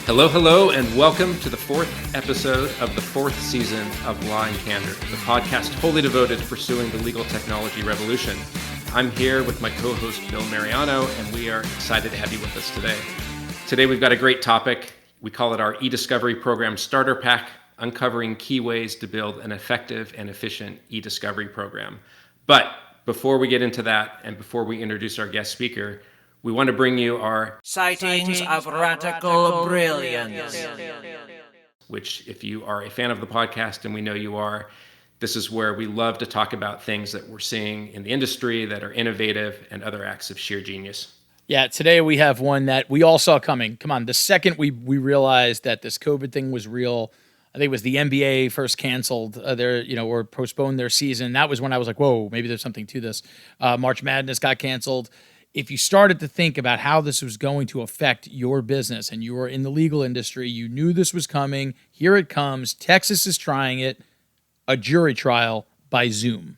Hello, hello, and welcome to the fourth episode of the fourth season of Law Candor, the podcast wholly devoted to pursuing the legal technology revolution. I'm here with my co-host, Bill Mariano, and we are excited to have you with us today. Today, we've got a great topic. We call it our eDiscovery program starter pack, uncovering key ways to build an effective and efficient eDiscovery program. But before we get into that, and before we introduce our guest speaker, we want to bring you our Sightings of Radical Brilliance. Which, if you are a fan of the podcast, and we know you are, this is where we love to talk about things that we're seeing in the industry that are innovative and other acts of sheer genius. Yeah, today we have one that we all saw coming. Come on, the second we realized that this COVID thing was real, I think it was the NBA first canceled or postponed their season. That was when I was like, whoa, maybe there's something to this. March Madness got canceled. If you started to think about how this was going to affect your business and you were in the legal industry, you knew this was coming. Here it comes. Texas is trying it. A jury trial by Zoom.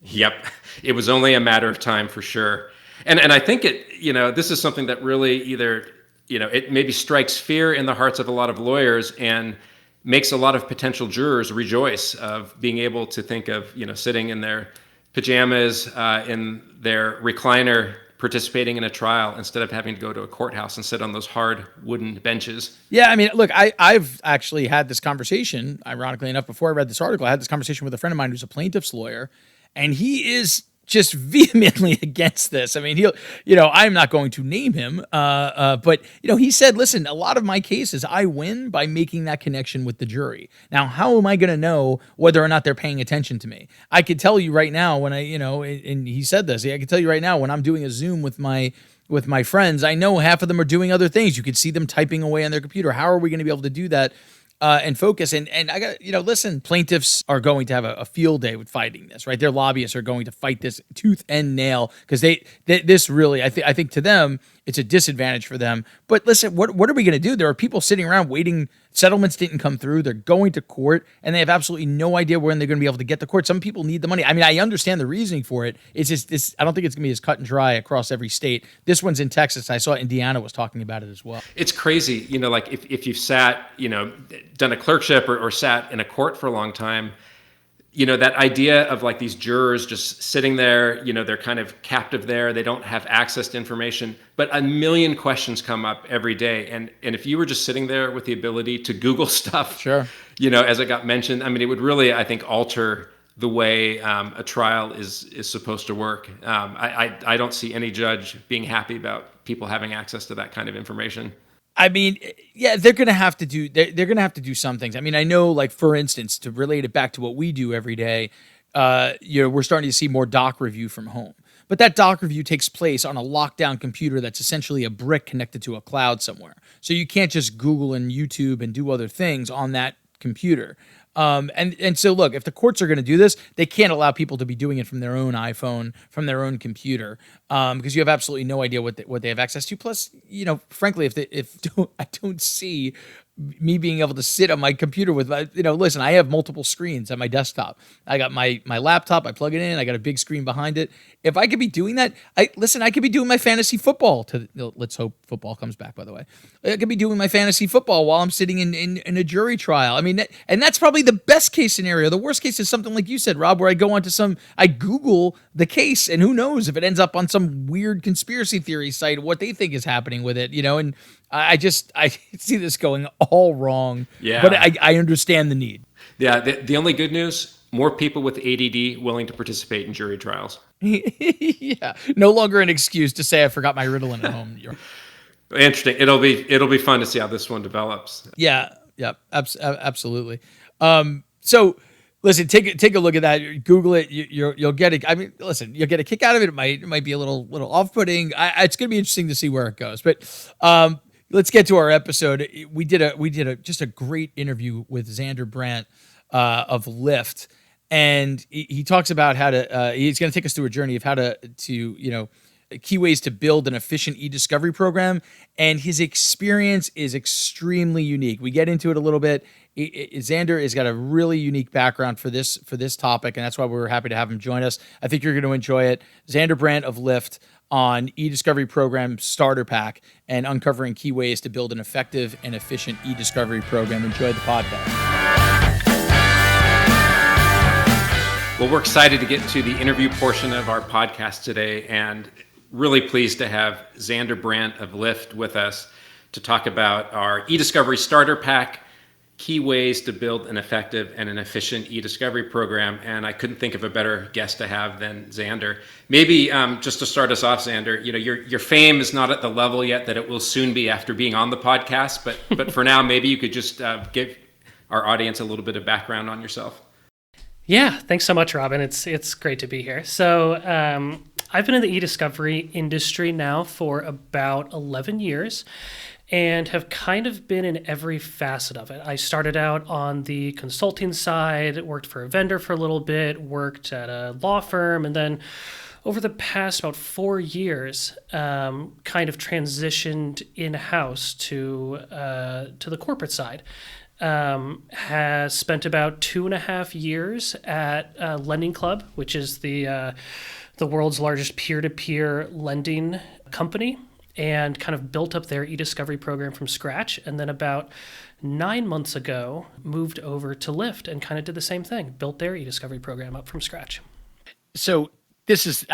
Yep. It was only a matter of time for sure. And I think this is something that really it maybe strikes fear in the hearts of a lot of lawyers and makes a lot of potential jurors rejoice of being able to think of, sitting in their pajamas in their recliner participating in a trial instead of having to go to a courthouse and sit on those hard wooden benches. Yeah, I mean, look, I've actually had this conversation, ironically enough, before I read this article. I had this conversation with a friend of mine who's a plaintiff's lawyer, and he is just vehemently against this. I mean, I'm not going to name him, but he said, listen, a lot of my cases, I win by making that connection with the jury. Now, how am I going to know whether or not they're paying attention to me? I could tell you right now when and he said this, I could tell you right now when I'm doing a Zoom with my friends, I know half of them are doing other things. You could see them typing away on their computer. How are we going to be able to do that? And focus. And I got, listen, plaintiffs are going to have a field day with fighting this, right? Their lobbyists are going to fight this tooth and nail because this really, I think to them, it's a disadvantage for them. But listen, what are we going to do? There are people sitting around waiting. Settlements didn't come through. They're going to court and they have absolutely no idea when they're going to be able to get to court. Some people need the money. I mean, I understand the reasoning for it. It's just this. I don't think it's going to be as cut and dry across every state. This one's in Texas. I saw Indiana was talking about it as well. It's crazy. Like if you've sat, done a clerkship or sat in a court for a long time, that idea of like these jurors just sitting there, they're kind of captive there. They don't have access to information, but a million questions come up every day. And if you were just sitting there with the ability to Google stuff, sure, as it got mentioned, I mean, it would really, I think, alter the way a trial is supposed to work. I don't see any judge being happy about people having access to that kind of information. I mean, yeah, they're going to have to do some things. I mean, I know, like, for instance, to relate it back to what we do every day, we're starting to see more doc review from home. But that doc review takes place on a lockdown computer that's essentially a brick connected to a cloud somewhere. So you can't just Google and YouTube and do other things on that computer. And so look, if the courts are going to do this, they can't allow people to be doing it from their own iPhone, from their own computer, because you have absolutely no idea what they have access to. Plus, frankly, I don't see me being able to sit on my computer with my, listen, I have multiple screens on my desktop. I got my laptop, I plug it in, I got a big screen behind it. If I could be doing that, I could be doing my fantasy football let's hope football comes back, by the way. I could be doing my fantasy football while I'm sitting in a jury trial. I mean, and that's probably the best case scenario. The worst case is something like you said, Rob, where I Google the case, and who knows if it ends up on some weird conspiracy theory site, what they think is happening with it, and I see this going all wrong. Yeah. But I understand the need. Yeah. The only good news, more people with ADD willing to participate in jury trials. Yeah. No longer an excuse to say I forgot my Ritalin at home. Interesting. It'll be fun to see how this one develops. Yeah. Yeah. Absolutely. So listen, take a look at that. Google it. You'll get it. I mean, listen, you'll get a kick out of it. It might be a little off-putting. It's going to be interesting to see where it goes. But let's get to our episode. We did just a great interview with Zander Brandt of Lyft, and he talks about how to. He's going to take us through a journey of how to key ways to build an efficient eDiscovery program, and his experience is extremely unique. We get into it a little bit. Zander has got a really unique background for this topic, and that's why we're happy to have him join us. I think you're going to enjoy it. Zander Brandt of Lyft on eDiscovery Program Starter Pack and uncovering key ways to build an effective and efficient eDiscovery program. Enjoy the podcast. Well, we're excited to get to the interview portion of our podcast today, and really pleased to have Zander Brandt of Lyft with us to talk about our eDiscovery Starter Pack, key ways to build an effective and an efficient eDiscovery program. And I couldn't think of a better guest to have than Zander. Maybe just to start us off, Zander, your fame is not at the level yet that it will soon be after being on the podcast, but for now, maybe you could just give our audience a little bit of background on yourself. Yeah, thanks so much, Robin. It's great to be here. So I've been in the eDiscovery industry now for about 11 years and have kind of been in every facet of it. I started out on the consulting side, worked for a vendor for a little bit, worked at a law firm, and then over the past about 4 years, kind of transitioned in-house to the corporate side. Has spent about 2.5 years at Lending Club, which is the world's largest peer-to-peer lending company, and kind of built up their eDiscovery program from scratch. And then about 9 months ago, moved over to Lyft and kind of did the same thing, built their eDiscovery program up from scratch. So this is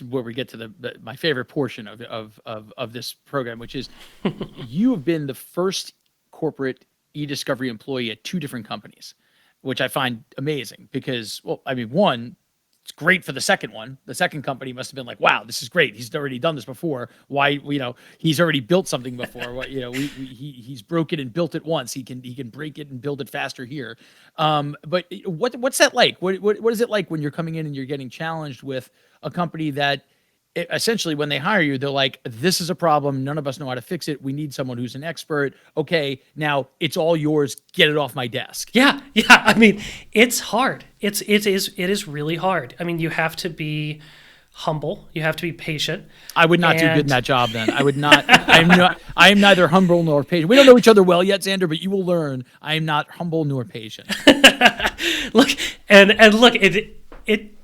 where we get to my favorite portion of this program, which is you have been the first corporate eDiscovery employee at 2 different companies, which I find amazing because, well, I mean, one, it's great for the second one. The second company must have been like, wow, this is great. He's already done this before. Why, he's already built something before. What, he's broken and built it once. He can break it and build it faster here. But what's that like? What is it like when you're coming in and you're getting challenged with a company that essentially when they hire you, they're like, this is a problem. None of us know how to fix it. We need someone who's an expert. Okay, now it's all yours. Get it off my desk. Yeah. I mean, it's hard. It is really hard. I mean, you have to be humble. You have to be patient. I would not do good in that job then. I would not. I am neither humble nor patient. We don't know each other well yet, Zander, but you will learn I am not humble nor patient. Look,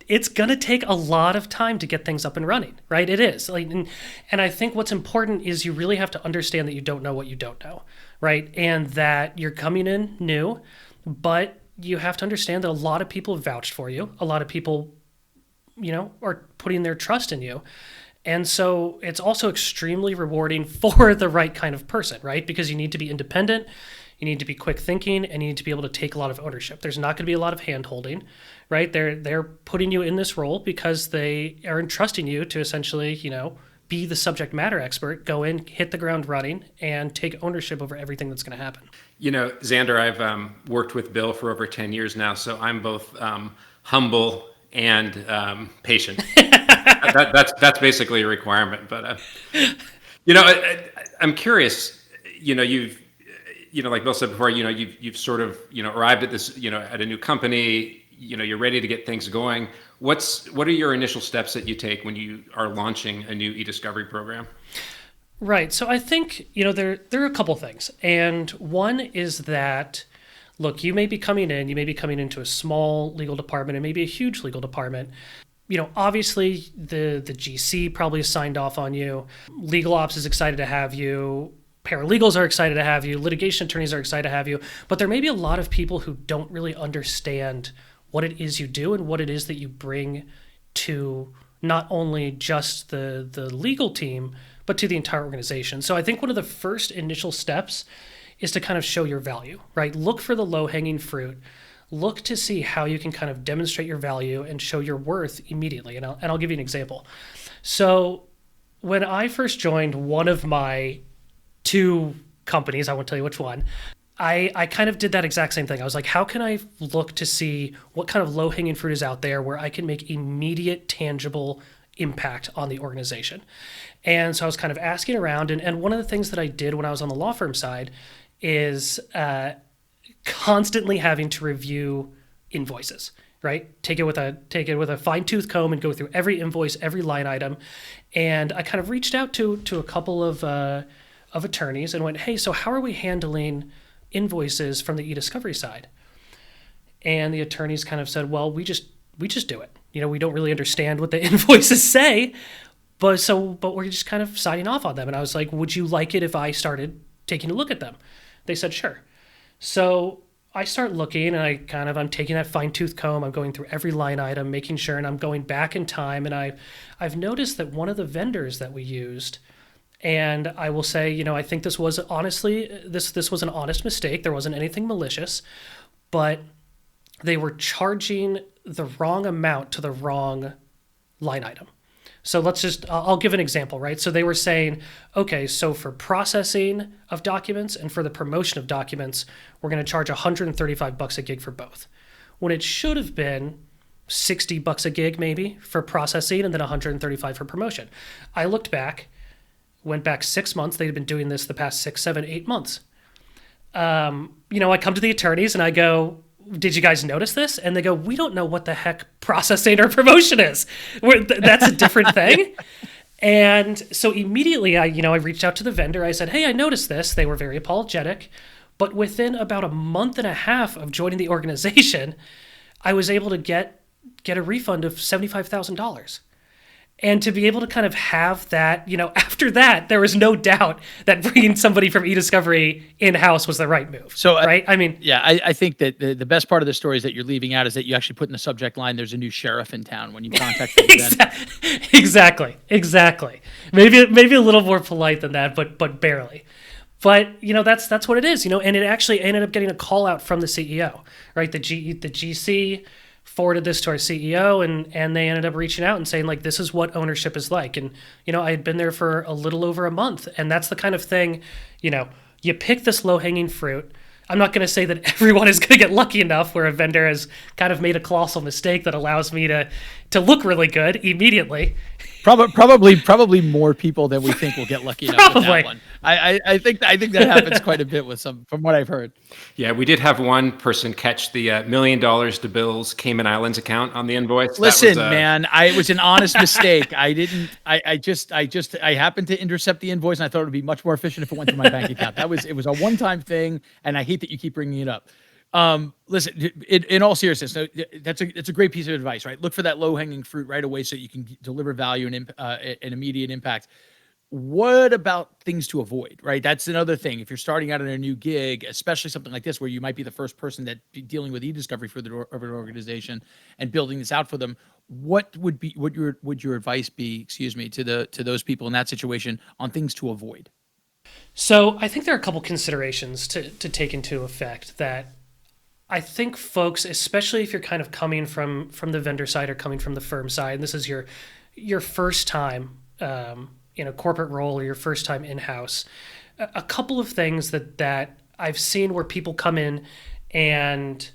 it's going to take a lot of time to get things up and running, right? It is. And I think what's important is you really have to understand that you don't know what you don't know, right? And that you're coming in new, but you have to understand that a lot of people have vouched for you. A lot of people, are putting their trust in you. And so it's also extremely rewarding for the right kind of person, right? Because you need to be independent, you need to be quick thinking, and you need to be able to take a lot of ownership. There's not going to be a lot of hand-holding, right? They're putting you in this role because they are entrusting you to essentially, be the subject matter expert, go in, hit the ground running, and take ownership over everything that's going to happen. Zander, I've worked with Bill for over 10 years now, so I'm both humble and patient. That's basically a requirement. But I'm curious. You've like Bill said before, you've sort of arrived at this at a new company. You're ready to get things going. What are your initial steps that you take when you are launching a new eDiscovery program? Right. So I think there are a couple things, and one is that, look, you may be coming into a small legal department and maybe a huge legal department. Obviously the GC probably signed off on you. Legal ops is excited to have you. Paralegals are excited to have you. Litigation attorneys are excited to have you. But there may be a lot of people who don't really understand what it is you do and what it is that you bring to not only just the legal team, but to the entire organization. So I think one of the first initial steps is to kind of show your value, right? Look for the low-hanging fruit. Look to see how you can kind of demonstrate your value and show your worth immediately. And I'll give you an example. So when I first joined one of my 2 companies, I won't tell you which one, I kind of did that exact same thing. I was like, how can I look to see what kind of low-hanging fruit is out there where I can make immediate, tangible impact on the organization? And so I was kind of asking around, and one of the things that I did when I was on the law firm side is constantly having to review invoices, right? Take it with a fine tooth comb and go through every invoice, every line item. And I kind of reached out to a couple of attorneys and went, hey, so how are we handling invoices from the eDiscovery side? And the attorneys kind of said, well, we just do it. We don't really understand what the invoices say, but we're just kind of signing off on them. And I was like, would you like it if I started taking a look at them? They said, sure. So I start looking, and I'm taking that fine tooth comb. I'm going through every line item, making sure, and I'm going back in time. And I've noticed that one of the vendors that we used, and I will say, I think this was honestly, this was an honest mistake. There wasn't anything malicious, but they were charging the wrong amount to the wrong line item. So I'll give an example, right? So they were saying, okay, so for processing of documents and for the promotion of documents, we're going to charge $135 a gig for both. When it should have been $60 a gig maybe for processing and then $135 for promotion. I looked back, went back 6 months. They'd been doing this the past 6, 7, 8 months. I come to the attorneys and I go, did you guys notice this? And they go, we don't know what the heck processing or promotion is. That's a different thing. And so immediately I reached out to the vendor. I said, hey, I noticed this. They were very apologetic. But within about a month and a half of joining the organization, I was able to get a refund of $75,000. And to be able to kind of have that, after that, there was no doubt that bringing somebody from eDiscovery in-house was the right move. So, right? I think that the best part of the story is that you're leaving out is that you actually put in the subject line, there's a new sheriff in town when you contact them. Exactly. Maybe a little more polite than that, but barely. But, that's what it is, and it actually ended up getting a call out from the CEO, right? The GC forwarded this to our CEO, and they ended up reaching out and saying, like, this is what ownership is like. And, I had been there for a little over a month, and that's the kind of thing, you pick this low-hanging fruit. I'm not going to say that everyone is going to get lucky enough where a vendor has kind of made a colossal mistake that allows me to look really good immediately. Probably more people than we think will get lucky enough with that one. I think that happens quite a bit with some, from what I've heard. Yeah, we did have one person catch the $1 million to Bill's Cayman Islands account on the invoice. Listen, man, it was an honest mistake. I happened to intercept the invoice, and I thought it would be much more efficient if it went to my bank account. It was a one-time thing, and I hate that you keep bringing it up. Listen, in all seriousness, it's a great piece of advice, right? Look for that low-hanging fruit right away so you can deliver value and immediate impact. What about things to avoid, right? That's another thing. If you're starting out in a new gig, especially something like this, where you might be the first person that be dealing with eDiscovery for an organization and building this out for them, what would your advice be, to those people in that situation on things to avoid? So I think there are a couple considerations to take into effect that I think folks, especially if you're kind of coming from the vendor side or coming from the firm side, and this is your first time in a corporate role or your first time in-house, a couple of things that I've seen where people come in and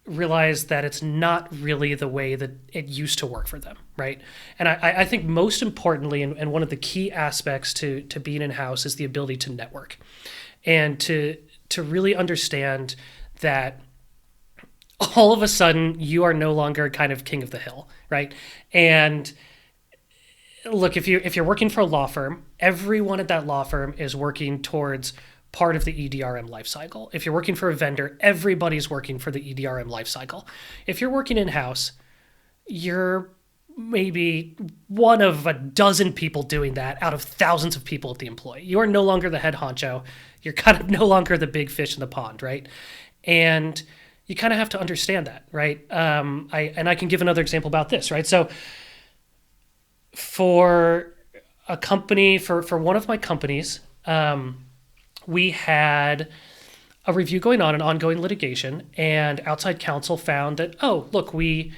realize that it's not really the way that it used to work for them, right? And I think most importantly, and one of the key aspects to being in-house is the ability to network and to really understand that all of a sudden you are no longer kind of king of the hill, right? And look, if you're working for a law firm, everyone at that law firm is working towards part of the EDRM lifecycle. If you're working for a vendor, everybody's working for the EDRM lifecycle. If you're working in-house, you're maybe one of a dozen people doing that out of thousands of people at the employee. You are no longer the head honcho. You're kind of no longer the big fish in the pond, right? And you kind of have to understand that, right? I can give another example about this, right? So for a company, for one of my companies, we had a review going on, an ongoing litigation, and outside counsel found that, oh, look, we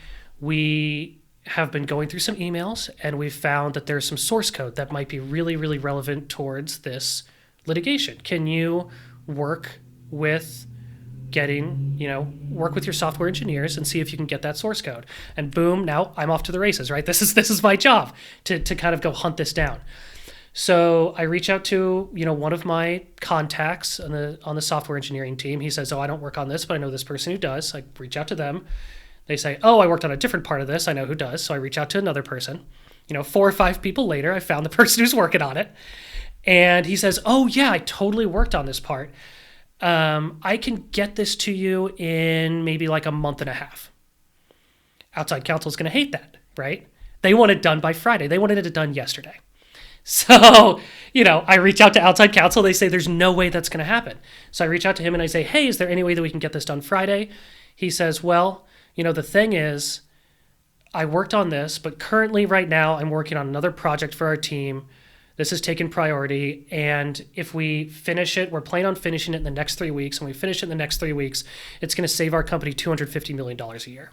have been going through some emails, and we've found that there's some source code that might be really, really relevant towards this litigation. Can you work with work with your software engineers and see if you can get that source code? And boom, now I'm off to the races, right? This is my job to kind of go hunt this down. So I reach out to, one of my contacts on the software engineering team. He says, oh, I don't work on this, but I know this person who does. I reach out to them. They say, oh, I worked on a different part of this. I know who does. So I reach out to another person. 4 or 5 people later, I found the person who's working on it. And he says, oh, yeah, I totally worked on this part. I can get this to you in maybe like a month and a half. Outside counsel is going to hate that, right? They want it done by Friday. They wanted it done yesterday. So, I reach out to outside counsel. They say there's no way that's going to happen. So I reach out to him and I say, hey, is there any way that we can get this done Friday? He says, well, the thing is, I worked on this, but currently right now I'm working on another project for our team. This has taken priority. And if we finish it, we're planning on finishing it in the next 3 weeks. And we finish it in the next 3 weeks, it's going to save our company $250 million a year.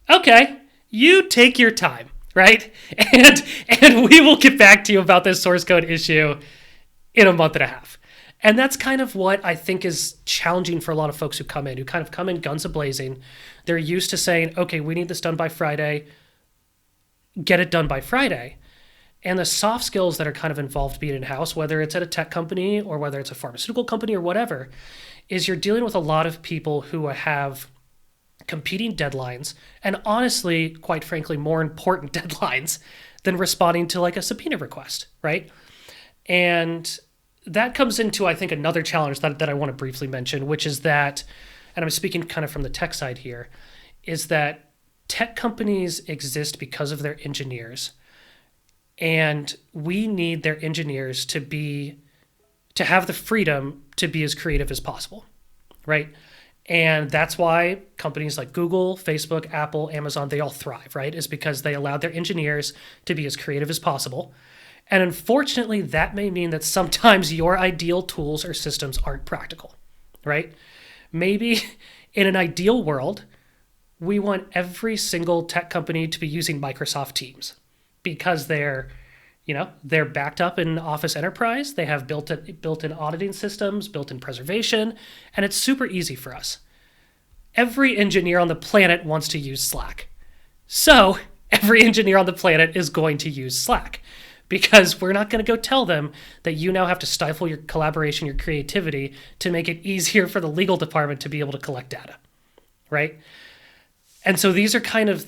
Okay, you take your time, right? And we will get back to you about this source code issue in a month and a half. And that's kind of what I think is challenging for a lot of folks who come in guns a-blazing. They're used to saying, okay, we need this done by Friday. Get it done by Friday. And the soft skills that are kind of involved being in-house, whether it's at a tech company or whether it's a pharmaceutical company or whatever, is you're dealing with a lot of people who have competing deadlines and honestly, quite frankly, more important deadlines than responding to like a subpoena request, right? And that comes into, I think, another challenge that I want to briefly mention, which is that, and I'm speaking kind of from the tech side here, is that tech companies exist because of their engineers. And we need their engineers to have the freedom to be as creative as possible, right? And that's why companies like Google, Facebook, Apple, Amazon, they all thrive, right? Is because they allowed their engineers to be as creative as possible. And unfortunately, that may mean that sometimes your ideal tools or systems aren't practical, right? Maybe in an ideal world, we want every single tech company to be using Microsoft Teams because they're backed up in Office Enterprise. They have built-in auditing systems, built-in preservation, and it's super easy for us. Every engineer on the planet wants to use Slack. So every engineer on the planet is going to use Slack because we're not going to go tell them that you now have to stifle your collaboration, your creativity to make it easier for the legal department to be able to collect data, right? And so these are kind of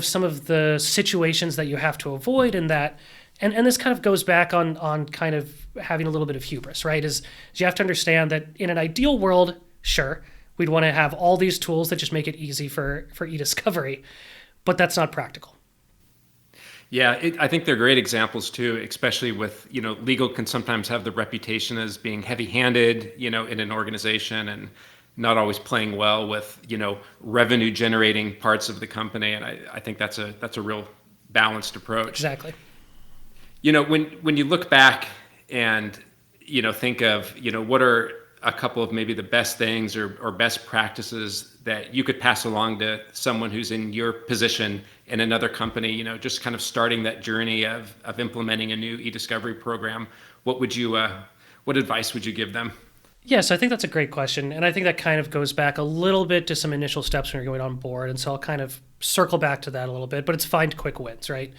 some of the situations that you have to avoid, and this kind of goes back on kind of having a little bit of hubris, right? Is you have to understand that in an ideal world, sure, we'd want to have all these tools that just make it easy for eDiscovery, but that's not practical. Yeah, I think they're great examples too, especially with, legal can sometimes have the reputation as being heavy-handed, in an organization and not always playing well with, revenue generating parts of the company. And I think that's a real balanced approach. Exactly. When you look back and, think of, what are a couple of maybe the best things or best practices that you could pass along to someone who's in your position in another company, just kind of starting that journey of implementing a new eDiscovery program, what advice would you give them? Yes, I think that's a great question. And I think that kind of goes back a little bit to some initial steps when you're going on board. And so I'll kind of circle back to that a little bit, but it's find quick wins, right?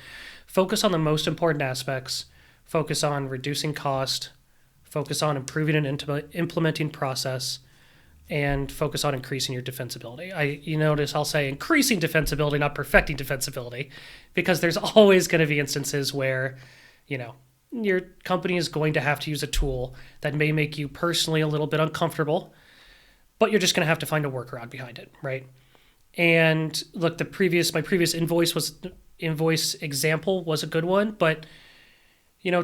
Focus on the most important aspects, focus on reducing cost, focus on improving and implementing process, and focus on increasing your defensibility. You notice I'll say increasing defensibility, not perfecting defensibility, because there's always going to be instances where, your company is going to have to use a tool that may make you personally a little bit uncomfortable, but you're just going to have to find a workaround behind it, right? And look, my previous invoice example was a good one, but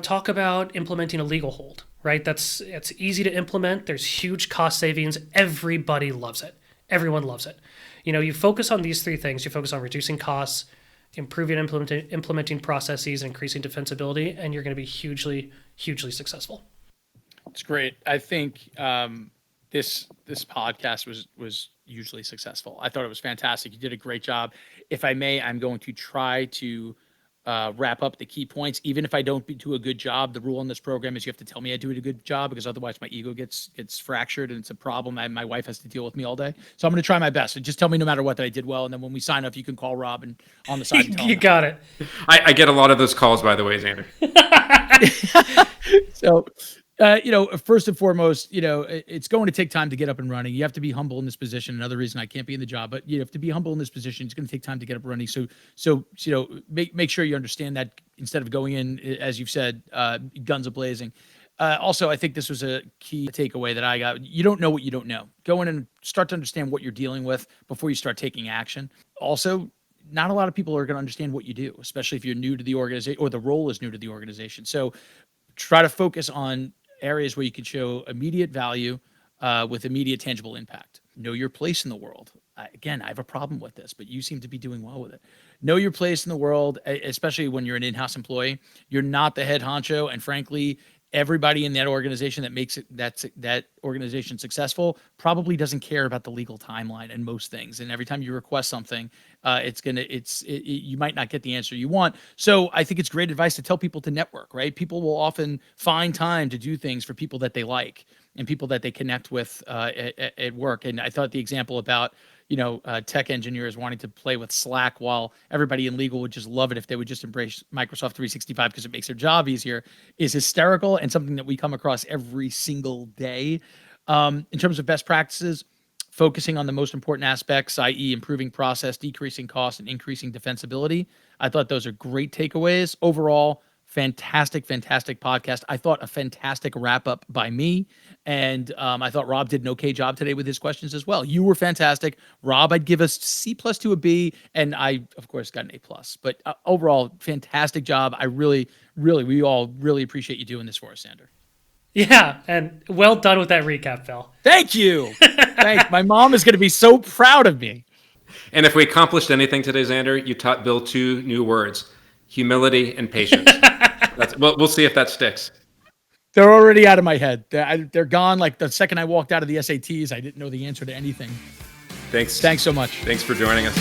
talk about implementing a legal hold, right? It's easy to implement. There's huge cost savings. Everybody loves it. Everyone loves it. You focus on these 3 things. You focus on reducing costs, improving implementing processes, and increasing defensibility, and you're going to be hugely, hugely successful. It's great. I think this podcast was hugely successful. I thought it was fantastic. You did a great job. If I may, I'm going to try to wrap up the key points. Even if I don't do a good job, the rule on this program is you have to tell me I do a good job, because otherwise my ego gets fractured and it's a problem. My wife has to deal with me all day. So I'm going to try my best. And just tell me no matter what that I did well. And then when we sign off, you can call Rob and on the side. And tell you got it. I get a lot of those calls, by the way, Zander. So First and foremost, it's going to take time to get up and running. You have to be humble in this position. Another reason I can't be in the job, but you have to be humble in this position. It's going to take time to get up and running. So make sure you understand that instead of going in, as you've said, guns a-blazing. Also, I think this was a key takeaway that I got. You don't know what you don't know. Go in and start to understand what you're dealing with before you start taking action. Also, not a lot of people are going to understand what you do, especially if you're new to the organization or the role is new to the organization. So try to focus on areas where you can show immediate value with immediate tangible impact. Know your place in the world. Again, I have a problem with this, but you seem to be doing well with it. Know your place in the world, especially when you're an in-house employee. You're not the head honcho, and frankly, everybody in that organization that makes it that organization successful probably doesn't care about the legal timeline and most things. And every time you request something, you might not get the answer you want. So I think it's great advice to tell people to network, right? People will often find time to do things for people that they like and people that they connect with at work. And I thought the example about tech engineers wanting to play with Slack while everybody in legal would just love it if they would just embrace Microsoft 365 because it makes their job easier is hysterical and something that we come across every single day. In terms of best practices, focusing on the most important aspects, i.e. improving process, decreasing cost, and increasing defensibility. I thought those are great takeaways. Overall, fantastic podcast. I thought a fantastic wrap up by me. And I thought Rob did an okay job today with his questions as well. You were fantastic. Rob, I'd give a C+ to a B. And I, of course, got an A+. But overall, fantastic job. We all really appreciate you doing this for us, Zander. Yeah, and well done with that recap, Phil. Thank you. Thanks. My mom is going to be so proud of me. And if we accomplished anything today, Zander, you taught Bill 2 new words: humility and patience. We'll see if that sticks. They're already out of my head. They're gone. Like the second I walked out of the SATs, I didn't know the answer to anything. Thanks. Thanks so much. Thanks for joining us.